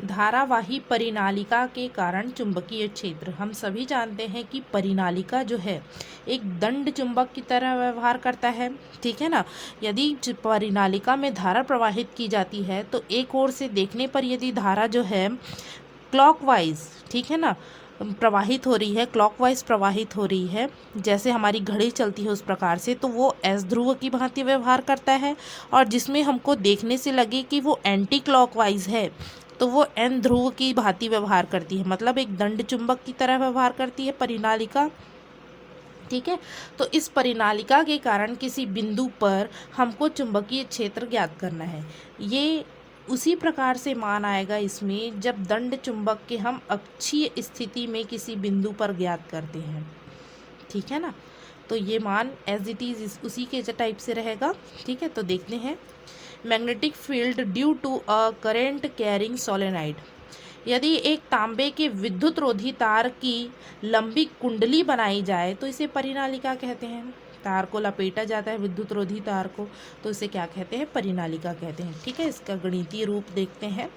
धारावाही परिनालिका के कारण चुंबकीय क्षेत्र। हम सभी जानते हैं कि परिनालिका जो है एक दंड चुंबक की तरह व्यवहार करता है, ठीक है ना। यदि परिनालिका में धारा प्रवाहित की जाती है तो एक ओर से देखने पर यदि धारा जो है क्लॉकवाइज, ठीक है ना, प्रवाहित हो रही है, क्लॉकवाइज प्रवाहित हो रही है, जैसे हमारी घड़ी चलती है उस प्रकार से, तो वो एस ध्रुव की भांति व्यवहार करता है। और जिसमें हमको देखने से लगे कि वो एंटी क्लॉकवाइज है तो वो एन ध्रुव की भांति व्यवहार करती है, मतलब एक दंड चुंबक की तरह व्यवहार करती है परिनालिका, ठीक है। तो इस परिनालिका के कारण किसी बिंदु पर हमको चुंबकीय क्षेत्र ज्ञात करना है। ये उसी प्रकार से मान आएगा इसमें जब दंड चुंबक के हम अक्षीय स्थिति में किसी बिंदु पर ज्ञात करते हैं, ठीक है ना। तो ये मान एज इट इज उसी के टाइप से रहेगा, ठीक है। तो देखते हैं, magnetic field due to a current carrying solenoid. यदि एक तांबे के विद्युत रोधी तार की लंबी कुंडली बनाई जाए तो इसे परिनालिका कहते हैं। तार को लपेटा जाता है विद्युत रोधी तार को, तो इसे क्या कहते हैं, परिनालिका कहते हैं, ठीक है। इसका गणितीय रूप देखते हैं।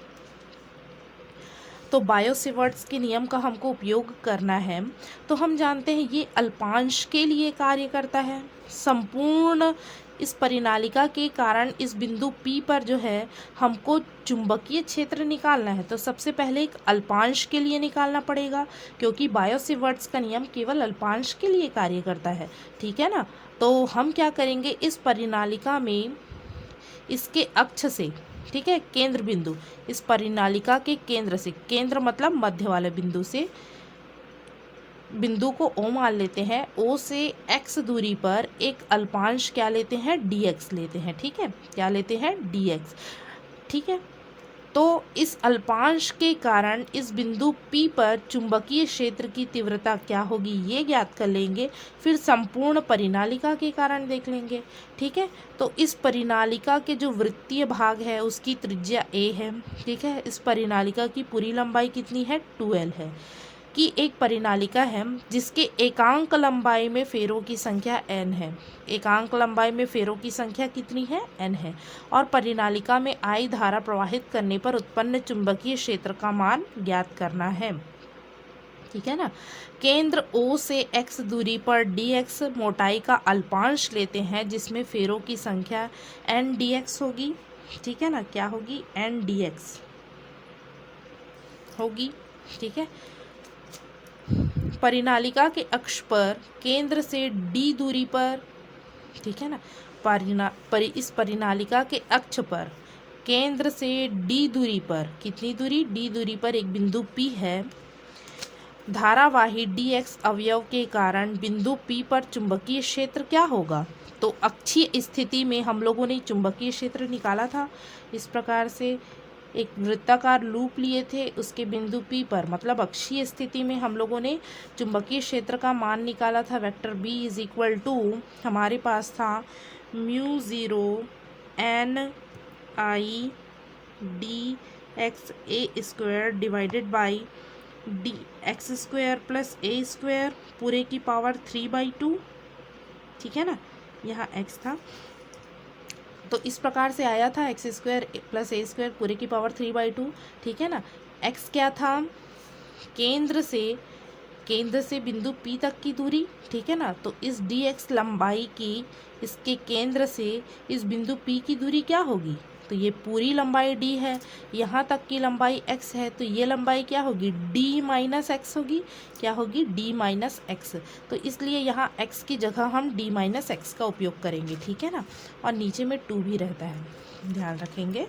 तो बायो-सेवर्ट्स के नियम का हमको उपयोग करना है, तो हम जानते हैं ये अल्पांश के लिए कार्य करता है। संपूर्ण इस परिनालिका के कारण इस बिंदु P पर जो है हमको चुंबकीय क्षेत्र निकालना है, तो सबसे पहले एक अल्पांश के लिए निकालना पड़ेगा, क्योंकि बायो-सेवर्ट्स का नियम केवल अल्पांश के लिए कार्य करता है, ठीक है ना। तो हम क्या करेंगे, इस परिनालिका में इसके अक्ष से, ठीक है, केंद्र बिंदु, इस परिनालिका के केंद्र से, केंद्र मतलब मध्य वाले बिंदु से, बिंदु को O मान लेते हैं, O से x दूरी पर एक अल्पांश क्या लेते हैं, dx लेते हैं, ठीक है। क्या लेते हैं, dx, ठीक है। तो इस अल्पांश के कारण इस बिंदु P पर चुंबकीय क्षेत्र की तीव्रता क्या होगी ये ज्ञात कर लेंगे, फिर संपूर्ण परिनालिका के कारण देख लेंगे, ठीक है। तो इस परिनालिका के जो वृत्तीय भाग है उसकी त्रिज्या a है, ठीक है। इस परिनालिका की पूरी लंबाई कितनी है, 2l है। कि एक परिनालिका है जिसके एकांक लंबाई में फेरों की संख्या n है। एकांक लंबाई में फेरों की संख्या कितनी है, n है। और परिनालिका में I धारा प्रवाहित करने पर उत्पन्न चुंबकीय क्षेत्र का मान ज्ञात करना है, ठीक है ना। केंद्र O से x दूरी पर dx मोटाई का अल्पांश लेते हैं, जिसमें फेरों की संख्या n dx होगी, ठीक है ना। क्या होगी, n dx होगी, ठीक है। परिनालिका के अक्ष पर केंद्र से d दूरी पर, ठीक है ना, इस परिनालिका के अक्ष पर केंद्र से d दूरी पर, कितनी दूरी, d दूरी पर एक बिंदु P है। धारावाही dx अवयव के कारण बिंदु P पर चुंबकीय क्षेत्र क्या होगा, तो अक्षीय स्थिति में हम लोगों ने चुंबकीय क्षेत्र निकाला था। इस प्रकार से एक वृत्ताकार लूप लिए थे, उसके बिंदु P पर, मतलब अक्षीय स्थिति में हम लोगों ने चुंबकीय क्षेत्र का मान निकाला था। Vector B is equal to हमारे पास था mu 0 n I d x a square divided by D X square plus a square पूरे की पावर 3/2, ठीक है ना। यहाँ x था, तो इस प्रकार से आया था एक्स स्क्वायर प्लस ए स्क्वायर पूरे की पावर 3/2, ठीक है ना। x क्या था, केंद्र से बिंदु P तक की दूरी, ठीक है ना। तो इस dx लंबाई की इसके केंद्र से इस बिंदु P की दूरी क्या होगी, तो ये पूरी लंबाई d है, यहाँ तक की लंबाई x है, तो ये लंबाई क्या होगी, d माइनस एक्स होगी। क्या होगी, d माइनस एक्स। तो इसलिए यहाँ x की जगह हम d माइनस एक्स का उपयोग करेंगे, ठीक है ना। और नीचे में 2 भी रहता है, ध्यान रखेंगे।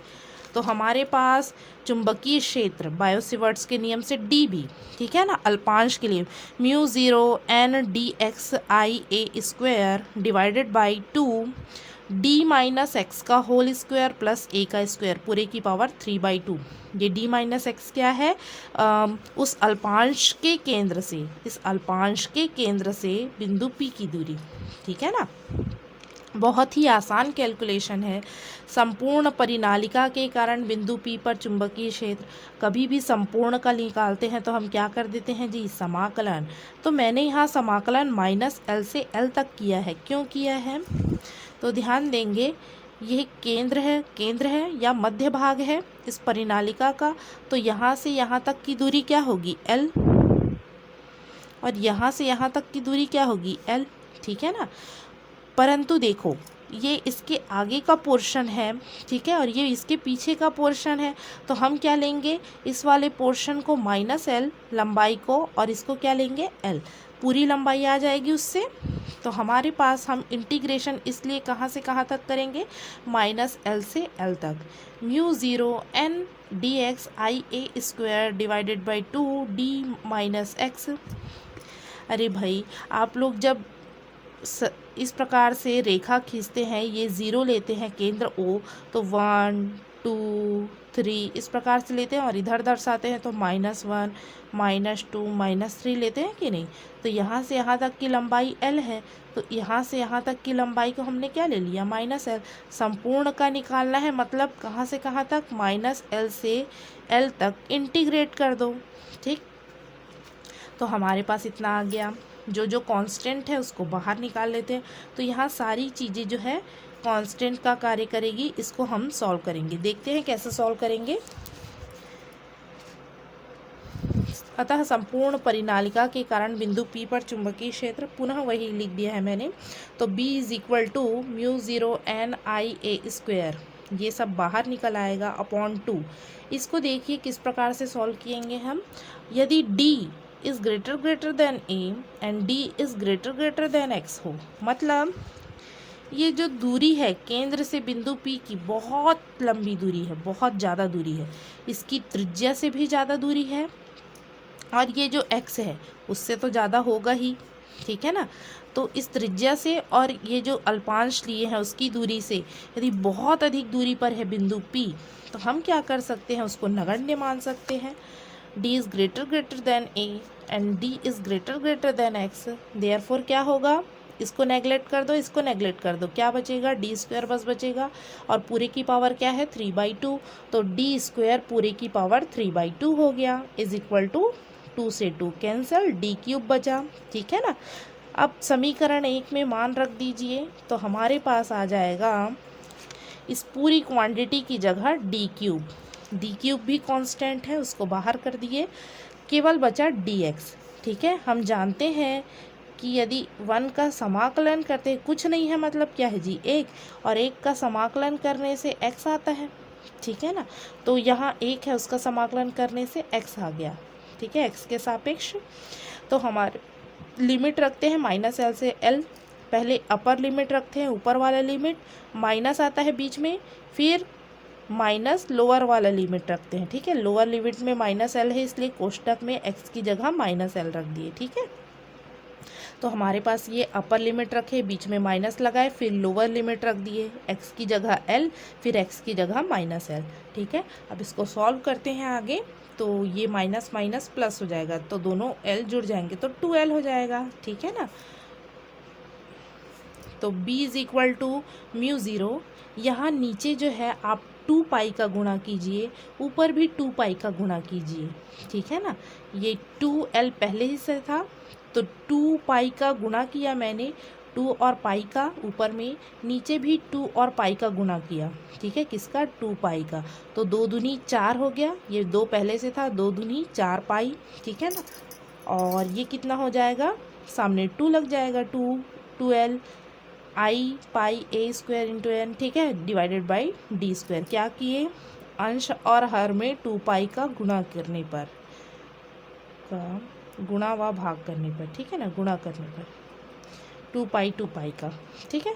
तो हमारे पास चुंबकीय क्षेत्र बायो-सेवर्ट्स के नियम से d भी, ठीक है ना, अल्पांश के लिए mu 0 n dx I a square divided by 2 d minus x का होल स्क्वायर प्लस a का स्क्वायर पूरे की पावर 3/2। ये d माइनस एक्स क्या है, उस अल्पांश के केंद्र से, इस अल्पांश के केंद्र से बिंदु P की दूरी, ठीक है ना। बहुत ही आसान कैलकुलेशन है। संपूर्ण परिनालिका के कारण बिंदु P पर चुंबकीय क्षेत्र, कभी भी संपूर्ण का निकालते हैं तो हम क्या कर देते हैं जी, समाकलन। तो मैंने यहाँ समाकलन -L से L तक किया है, क्यों किया है, तो ध्यान देंगे यह केंद्र है या मध्य भाग है इस परिनालिका का, तो यहाँ से यहाँ तक की दूरी क्या होगी L, और यहाँ से यहाँ तक की दूरी क्या होगी L, ठीक है ना। परंतु देखो ये इसके आगे का पोर्शन है, ठीक है, और ये इसके पीछे का पोर्शन है, तो हम क्या लेंगे, इस वाले पोर्शन को -L लंबाई को, और इसको क्या लेंगे L, पूरी लंबाई आ जाएगी उससे। तो हमारे पास हम इंटीग्रेशन इसलिए कहाँ से कहाँ तक करेंगे, -L से L तक, μ0 n dx IA² divided by 2d - x। अरे भाई आप लोग जब इस प्रकार से रेखा खींचते हैं, ये 0 लेते हैं केंद्र O, तो 1 2 3 इस प्रकार से लेते हैं, और इधर दर्शाते हैं तो -1 -2 -3 लेते हैं कि नहीं। तो यहाँ से यहाँ तक की लंबाई L है, तो यहाँ से यहाँ तक की लंबाई को हमने क्या ले लिया -L। संपूर्ण का निकालना है, मतलब कहाँ से कहाँ तक, -L से L तक इंटीग्रेट कर दो, ठीक। तो हमारे पास इतना आ गया। जो कांस्टेंट है उसको बाहर निकाल लेते हैं। तो यहाँ सारी चीज़ें जो है कांस्टेंट का कार्य करेगी, इसको हम सॉल्व करेंगे। देखते हैं कैसे सॉल्व करेंगे। अतः संपूर्ण परिनालिका के कारण बिंदु P पर चुंबकीय क्षेत्र, पुनः वही लिख दिया है मैंने, तो B = μ0 n IA², ये सब बाहर निकल आएगा अपॉन 2। इसको देखिए किस प्रकार से सॉल्व किएंगे हम। यदि D is greater than A and D is greater than X हो, मतलब ये जो दूरी है केंद्र से बिंदु P की बहुत लंबी दूरी है, बहुत ज़्यादा दूरी है, इसकी त्रिज्या से भी ज़्यादा दूरी है, और ये जो X है उससे तो ज़्यादा होगा ही, ठीक है ना। तो इस त्रिज्या से और ये जो अल्पांश लिए हैं उसकी दूरी से यदि बहुत अधिक दूरी पर है बिंदु P, तो हम क्या कर सकते हैं, उसको नगण्य मान सकते हैं। D is greater than A and D is greater than X, therefore क्या होगा, इसको नेगलेक्ट कर दो, इसको नेगलेक्ट कर दो, क्या बचेगा, D² बस बचेगा, और पूरे की पावर क्या है 3/2, तो D² पूरे की पावर 3/2 हो गया, इज इक्वल टू 2 से 2 कैंसिल, D³ बचा, ठीक है ना। अब समीकरण 1 में मान रख दीजिए, तो हमारे पास आ जाएगा इस पूरी क्वांटिटी की जगह D³ भी कांस्टेंट है, उसको बाहर कर दिए, केवल बचा dx, ठीक है। हम जानते हैं कि यदि 1 का समाकलन करते हैं, कुछ नहीं है मतलब क्या है जी 1, और 1 का समाकलन करने से x आता है, ठीक है ना। तो यहाँ 1 है, उसका समाकलन करने से x आ गया, ठीक है, x के सापेक्ष। तो हमारे लिमिट रखते हैं -L से L, पहले अपर लिमिट रखते हैं, ऊपर वाला लिमिट माइनस आता है बीच में, फिर माइनस लोअर वाला लिमिट रखते हैं, ठीक है। लोअर लिमिट में -L है, इसलिए कोष्टक में x की जगह -L रख दिए, ठीक है। तो हमारे पास ये अपर लिमिट रखे, बीच में माइनस लगाए, फिर लोअर लिमिट रख दिए, x की जगह L, फिर x की जगह -L, ठीक है। अब इसको सॉल्व करते हैं आगे, तो ये माइनस माइनस प्लस हो जाएगा, तो दोनों L जुड़ जाएंगे तो 2L हो जाएगा, ठीक है ना। तो B = μ0, यहाँ नीचे जो है आप 2π का गुणा कीजिए, ऊपर भी 2π का गुणा कीजिए, ठीक है ना। ये 2L पहले ही से था, तो 2π का गुणा किया मैंने, 2 और पाई का ऊपर में, नीचे भी 2 और पाई का गुणा किया, ठीक है, किसका 2π का, तो 2 दूनी 4 हो गया, ये 2 पहले से था, 2 दूनी 4 पाई, ठीक है ना। और ये कितना हो जाएगा, सामने 2 लग जाएगा, 2L I πa² × n, ठीक है, डिवाइडेड बाई D²। क्या किए, अंश और हर में 2π का गुणा करने पर, गुणा व भाग करने पर, ठीक है ना, गुणा करने पर 2π का, ठीक है।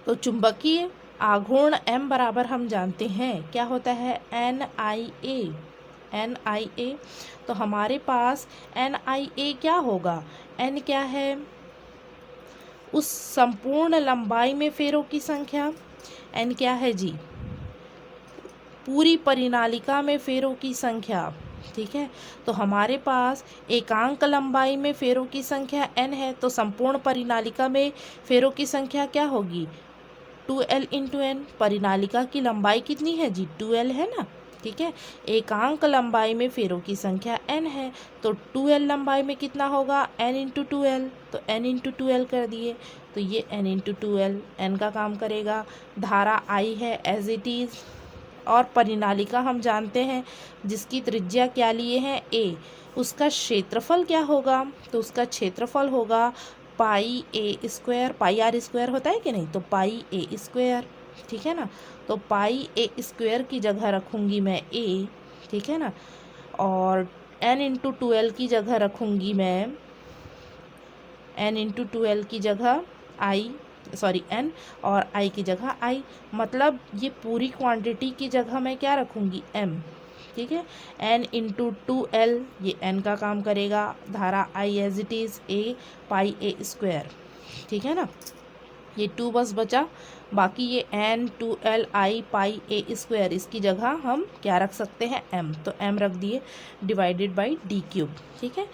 तो चुंबकीय आघूर्ण M बराबर हम जानते हैं क्या होता है, NIA। तो हमारे पास NIA क्या होगा, N क्या है, उस संपूर्ण लंबाई में फेरों की संख्या, N क्या है जी, पूरी परिनालिका में फेरों की संख्या, ठीक है। तो हमारे पास एकांक लंबाई में फेरों की संख्या N है, तो संपूर्ण परिनालिका में फेरों की संख्या क्या होगी, 2L × n। परिनालिका की लंबाई कितनी है जी, 2L है ना, ठीक है। एकांक लंबाई में फेरों की संख्या N है, तो 2L लंबाई में कितना होगा, N × 2L, तो N × 2L कर दिए, तो ये n इंटू 2l n का काम करेगा। धारा I है एज इट इज़, और परिनालिका हम जानते हैं जिसकी त्रिज्या क्या लिए हैं a, उसका क्षेत्रफल क्या होगा, तो उसका क्षेत्रफल होगा पाई a square, pi are square होता है कि नहीं, तो पाई ए स्क्वायर, ठीक है ना। तो पाई ए स्क्वायर की जगह रखूँगी मैं a, ठीक है ना, और n इंटू 2l की जगह रखूँगी मैं n इंटू 2l की जगह n, और I की जगह I, मतलब ये पूरी क्वांटिटी की जगह मैं क्या रखूँगी m, ठीक है। n इंटू 2l ये n का काम करेगा, धारा I as it is a pi a square, ठीक है ना। ये 2 बस बचा, बाकी ये n 2l I pi a square, इसकी जगह हम क्या रख सकते हैं m, तो m रख दिए, डिवाइडेड बाई d क्यूब, ठीक है।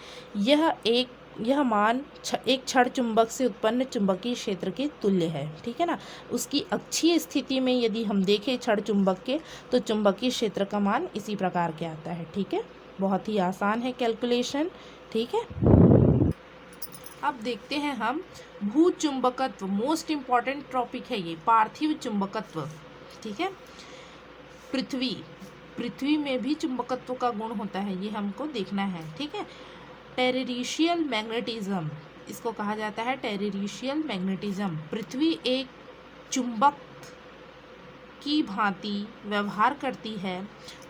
यह मान एक क्षण चुंबक से उत्पन्न चुंबकीय क्षेत्र के तुल्य है, ठीक है ना। उसकी अक्षीय स्थिति में यदि हम देखें क्षण चुंबक के, तो चुंबकीय क्षेत्र का मान इसी प्रकार के आता है, ठीक है। बहुत ही आसान है कैलकुलेशन, ठीक है। अब देखते हैं हम भू चुंबकत्व, मोस्ट इम्पॉर्टेंट टॉपिक है ये, पार्थिव चुंबकत्व, ठीक है। पृथ्वी में भी चुंबकत्व का गुण होता है, ये हमको देखना है, ठीक है। टेरेस्ट्रियल मैग्नेटिज्म, इसको कहा जाता है टेरेस्ट्रियल मैग्नेटिज्म। पृथ्वी एक चुंबक की भांति व्यवहार करती है।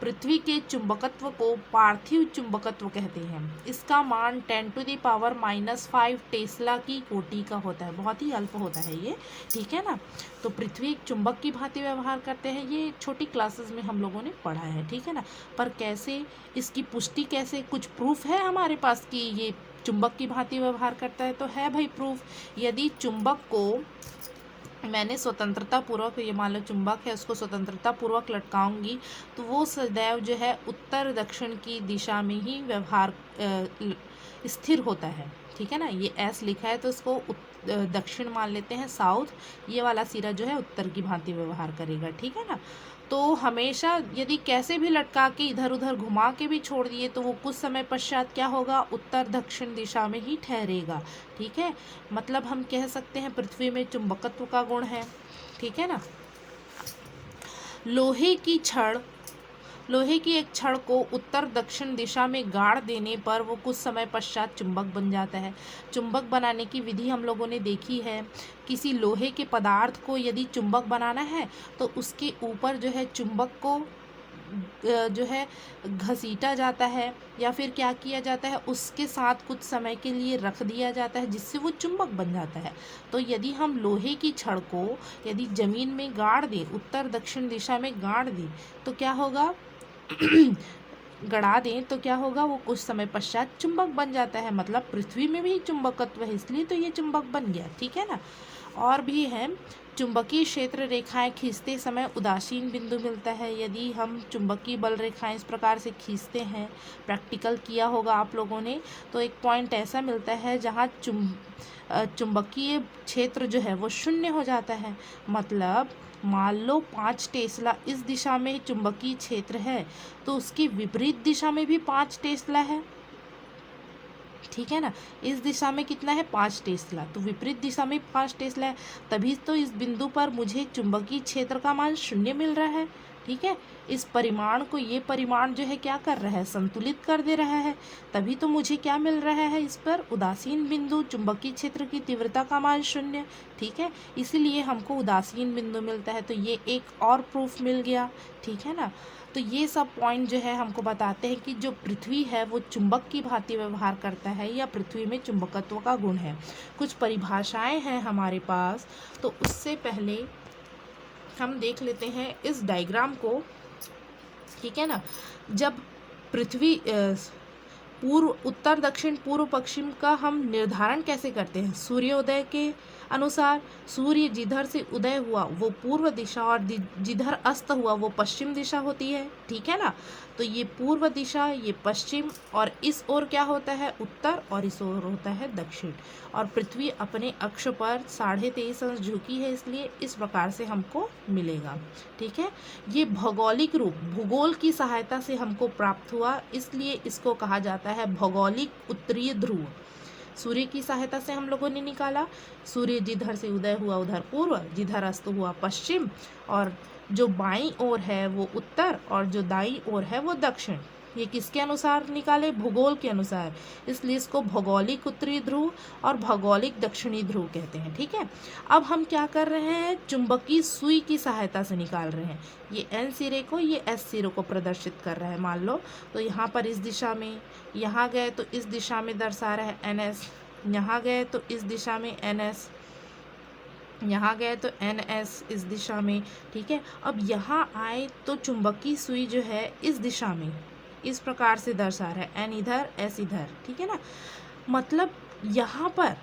पृथ्वी के चुंबकत्व को पार्थिव चुंबकत्व कहते हैं। इसका मान 10⁻⁻5 टेस्ला की कोटि का होता है, बहुत ही अल्प होता है ये, ठीक है ना। तो पृथ्वी एक चुंबक की भांति व्यवहार करते हैं, ये छोटी क्लासेस में हम लोगों ने पढ़ा है, ठीक है ना। पर कैसे, इसकी पुष्टि कैसे, कुछ प्रूफ है हमारे पास कि ये चुंबक की भांति व्यवहार करता है, तो है भाई प्रूफ। यदि चुंबक को मैंने स्वतंत्रता पूर्वक, ये मान लो चुंबक है, उसको स्वतंत्रता पूर्वक लटकाऊंगी, तो वो सदैव जो है उत्तर दक्षिण की दिशा में ही व्यवहार स्थिर होता है, ठीक है ना। ये एस लिखा है तो इसको दक्षिण मान लेते हैं, साउथ, ये वाला सिरा जो है उत्तर की भांति व्यवहार करेगा, ठीक है ना। तो हमेशा यदि कैसे भी लटका के इधर उधर घुमा के भी छोड़ दिए, तो वो कुछ समय पश्चात क्या होगा, उत्तर दक्षिण दिशा में ही ठहरेगा, ठीक है। मतलब हम कह सकते हैं पृथ्वी में चुंबकत्व का गुण है, ठीक है ना। लोहे की एक छड़ को उत्तर दक्षिण दिशा में गाड़ देने पर वो कुछ समय पश्चात चुंबक बन जाता है। चुंबक बनाने की विधि हम लोगों ने देखी है। किसी लोहे के पदार्थ को यदि चुंबक बनाना है तो उसके ऊपर जो है चुंबक को जो है घसीटा जाता है, या फिर क्या किया जाता है, उसके साथ कुछ समय के लिए रख दिया जाता है, जिससे वो चुंबक बन जाता है। तो यदि हम लोहे की छड़ को यदि ज़मीन में गाड़ दें, उत्तर दक्षिण दिशा में गाड़ दें, तो क्या होगा गड़ा दें तो क्या होगा, वो कुछ समय पश्चात चुंबक बन जाता है। मतलब पृथ्वी में भी चुंबकत्व है, इसलिए तो ये चुंबक बन गया, ठीक है ना। और भी है, चुंबकीय क्षेत्र रेखाएं खींचते समय उदासीन बिंदु मिलता है। यदि हम चुंबकीय बल रेखाएं इस प्रकार से खींचते हैं, प्रैक्टिकल किया होगा आप लोगों ने, तो एक पॉइंट ऐसा मिलता है जहाँ चुंबकीय क्षेत्र जो है वो शून्य हो जाता है। मतलब मान लो 5 टेस्ला इस दिशा में चुंबकीय क्षेत्र है, तो उसकी विपरीत दिशा में भी 5 टेस्ला है, ठीक है ना। इस दिशा में कितना है, 5 टेस्ला, तो विपरीत दिशा में 5 टेस्ला है, तभी तो इस बिंदु पर मुझे चुंबकीय क्षेत्र का मान 0 मिल रहा है, ठीक है। इस परिमाण को ये परिमाण जो है क्या कर रहा है, संतुलित कर दे रहा है, तभी तो मुझे क्या मिल रहा है, इस पर उदासीन बिंदु, चुंबकीय क्षेत्र की तीव्रता का मान 0, ठीक है। इसीलिए हमको उदासीन बिंदु मिलता है। तो ये एक और प्रूफ मिल गया, ठीक है ना। तो ये सब पॉइंट जो है हमको बताते हैं कि जो पृथ्वी है वो चुंबक की भांति व्यवहार करता है, या पृथ्वी में चुंबकत्व का गुण है। कुछ परिभाषाएं हैं हमारे पास, तो उससे पहले हम देख लेते हैं इस डायग्राम को, ठीक है ना। जब पृथ्वी पूर्व, उत्तर, दक्षिण, पूर्व, पश्चिम का हम निर्धारण कैसे करते हैं, सूर्योदय के अनुसार। सूर्य जिधर से उदय हुआ वो पूर्व दिशा, और जिधर अस्त हुआ वो पश्चिम दिशा होती है, ठीक है ना। तो ये पूर्व दिशा, ये पश्चिम, और इस ओर क्या होता है, उत्तर, और इस ओर होता है दक्षिण। और पृथ्वी अपने अक्ष पर 23.5 अंश झुकी है, इसलिए इस प्रकार से हमको मिलेगा, ठीक है। ये भौगोलिक रूप, भूगोल की सहायता से हमको प्राप्त हुआ, इसलिए इसको कहा जाता है भौगोलिक उत्तरीय ध्रुव। सूर्य की सहायता से हम लोगों ने निकाला। सूर्य जिधर से उदय हुआ उधर पूर्व, जिधर अस्त हुआ पश्चिम, और जो बाईं ओर है वो उत्तर और जो दाईं ओर है वो दक्षिण। ये किसके अनुसार निकाले? भूगोल के अनुसार। इसलिए इसको भौगोलिक उत्तरी ध्रुव और भौगोलिक दक्षिणी ध्रुव कहते हैं। ठीक है, अब हम क्या कर रहे हैं? चुंबकीय सुई की सहायता से निकाल रहे हैं। ये एन सिरे को, ये एस सिरे को प्रदर्शित कर रहा है। मान लो तो यहाँ पर इस दिशा में, यहाँ गए तो इस दिशा में दर्शा रहा है एन एस, यहाँ गए तो इस दिशा में एन एस, यहाँ गए तो एन एस इस दिशा में। ठीक है, अब यहाँ आए तो चुंबकीय सुई जो है इस दिशा में इस प्रकार से दर्शा रहा है, एन इधर एस इधर। ठीक है ना, मतलब यहाँ पर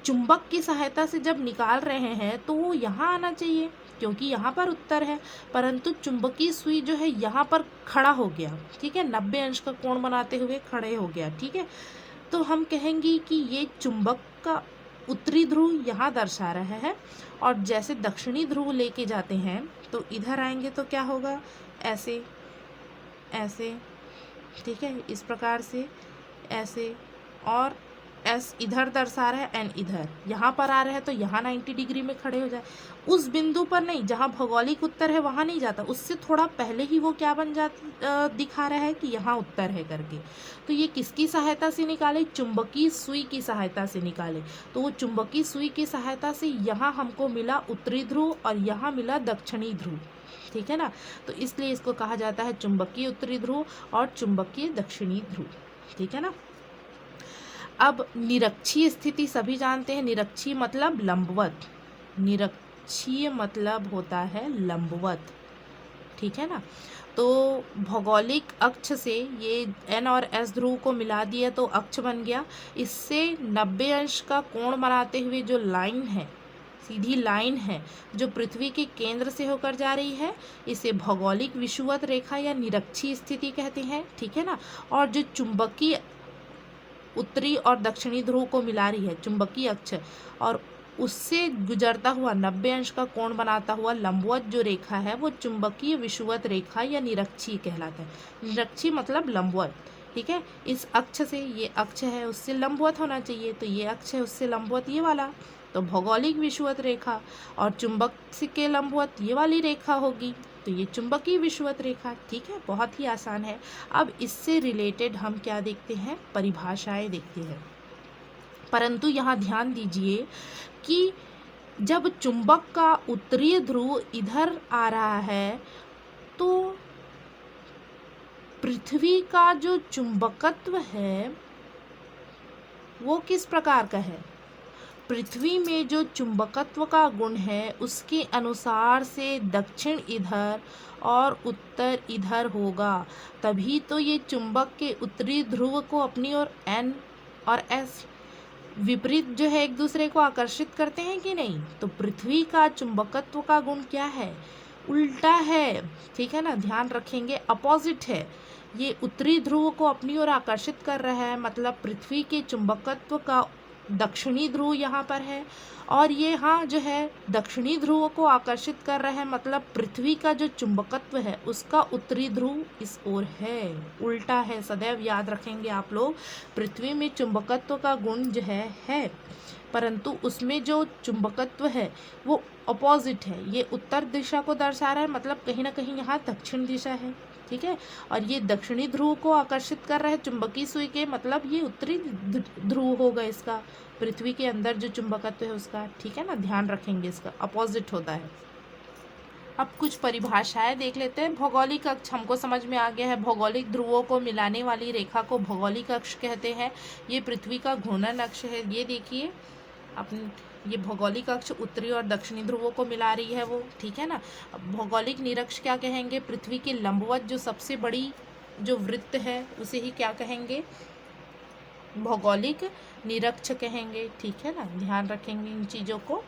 चुंबक की सहायता से जब निकाल रहे हैं तो वो यहाँ आना चाहिए क्योंकि यहाँ पर उत्तर है, परंतु चुंबकीय सुई जो है यहाँ पर खड़ा हो गया। ठीक है, 90 अंश का कोण बनाते हुए खड़े हो गया। ठीक है, तो हम कहेंगे कि ये चुंबक का उत्तरी ध्रुव यहाँ दर्शा रहा है, और जैसे दक्षिणी ध्रुव लेके जाते हैं तो इधर आएंगे तो क्या होगा? ऐसे ऐसे। ठीक है, इस प्रकार से ऐसे, और एस इधर दर्शा रहा है, एन इधर। यहाँ पर आ रहा है तो यहाँ 90 डिग्री में खड़े हो जाए। उस बिंदु पर नहीं जहाँ भौगोलिक उत्तर है वहाँ नहीं जाता, उससे थोड़ा पहले ही वो क्या बन जाता, दिखा रहा है कि यहाँ उत्तर है करके। तो ये किसकी सहायता से निकाले? चुंबकीय सुई की सहायता से निकाले। तो वो चुंबकीय सुई की सहायता से यहाँ हमको मिला उत्तरी ध्रुव और यहाँ मिला दक्षिणी ध्रुव। ठीक है ना, तो इसलिए इसको कहा जाता है चुंबकीय उत्तरी ध्रुव और चुंबकीय दक्षिणी ध्रुव। ठीक है ना। अब निरक्षीय स्थिति सभी जानते हैं। निरक्षीय मतलब लंबवत, निरक्षीय मतलब होता है लंबवत। ठीक है ना, तो भौगोलिक अक्ष से ये एन और एस ध्रुव को मिला दिया तो अक्ष बन गया। इससे 90 अंश का कोण बनाते हुए जो लाइन है, सीधी लाइन है जो पृथ्वी के केंद्र से होकर जा रही है, इसे भौगोलिक विषुवत रेखा या निरक्षीय स्थिति कहते हैं। ठीक है ना, और जो चुंबकीय उत्तरी और दक्षिणी ध्रुव को मिला रही है, चुंबकीय अक्ष, और उससे गुजरता हुआ 90 अंश का कोण बनाता हुआ लंबवत जो रेखा है वो चुंबकीय विषुवत रेखा या निरक्षीय कहलाता है। निरक्षीय मतलब लंबवत। ठीक है, इस अक्ष से, ये अक्ष है उससे लंबवत होना चाहिए, तो ये अक्ष है उससे लंबवत ये वाला, तो भौगोलिक विषुवत रेखा, और चुंबक के लंबवत ये वाली रेखा होगी, तो ये चुंबकीय विषुवत रेखा। ठीक है, बहुत ही आसान है। अब इससे रिलेटेड हम क्या देखते हैं? परिभाषाएं देखते हैं। परंतु यहाँ ध्यान दीजिए कि जब चुंबक का उत्तरीय ध्रुव इधर आ रहा है तो पृथ्वी का जो चुंबकत्व है वो किस प्रकार का है? पृथ्वी में जो चुंबकत्व का गुण है उसके अनुसार से दक्षिण इधर और उत्तर इधर होगा, तभी तो ये चुंबक के उत्तरी ध्रुव को अपनी ओर एन और एस विपरीत जो है एक दूसरे को आकर्षित करते हैं कि नहीं? तो पृथ्वी का चुंबकत्व का गुण क्या है? उल्टा है। ठीक है ना, ध्यान रखेंगे, अपोजिट है। ये उत्तरी ध्रुव को अपनी ओर आकर्षित कर रहा है, मतलब पृथ्वी के चुंबकत्व का दक्षिणी ध्रुव यहाँ पर है, और ये यहाँ जो है दक्षिणी ध्रुव को आकर्षित कर रहा है, मतलब पृथ्वी का जो चुंबकत्व है उसका उत्तरी ध्रुव इस ओर है, उल्टा है। सदैव याद रखेंगे आप लोग, पृथ्वी में चुंबकत्व का गुण जो है परंतु उसमें जो चुंबकत्व है वो अपोजिट है। ये उत्तर दिशा को दर्शा रहा है, मतलब कहीं ना कहीं यहाँ दक्षिण दिशा है। ठीक है, और ये दक्षिणी ध्रुव को आकर्षित कर रहा है चुंबकीय सुई के, मतलब ये उत्तरी ध्रुव होगा इसका, पृथ्वी के अंदर जो चुंबकत्व है उसका। ठीक है ना, ध्यान रखेंगे, इसका अपोजिट होता है। अब कुछ परिभाषाएं देख लेते हैं। भौगोलिक अक्ष हमको समझ में आ गया है। भौगोलिक ध्रुवों को मिलाने वाली रेखा को भौगोलिक अक्ष कहते हैं। ये पृथ्वी का घूर्णन अक्ष है। ये देखिए अपनी, ये भौगोलिक अक्ष उत्तरी और दक्षिणी ध्रुवों को मिला रही है वो। ठीक है ना, भौगोलिक निरक्ष क्या कहेंगे? पृथ्वी के लंबवत जो सबसे बड़ी जो वृत्त है उसे ही क्या कहेंगे? भौगोलिक निरक्ष कहेंगे। ठीक है ना, ध्यान रखेंगे इन चीज़ों को।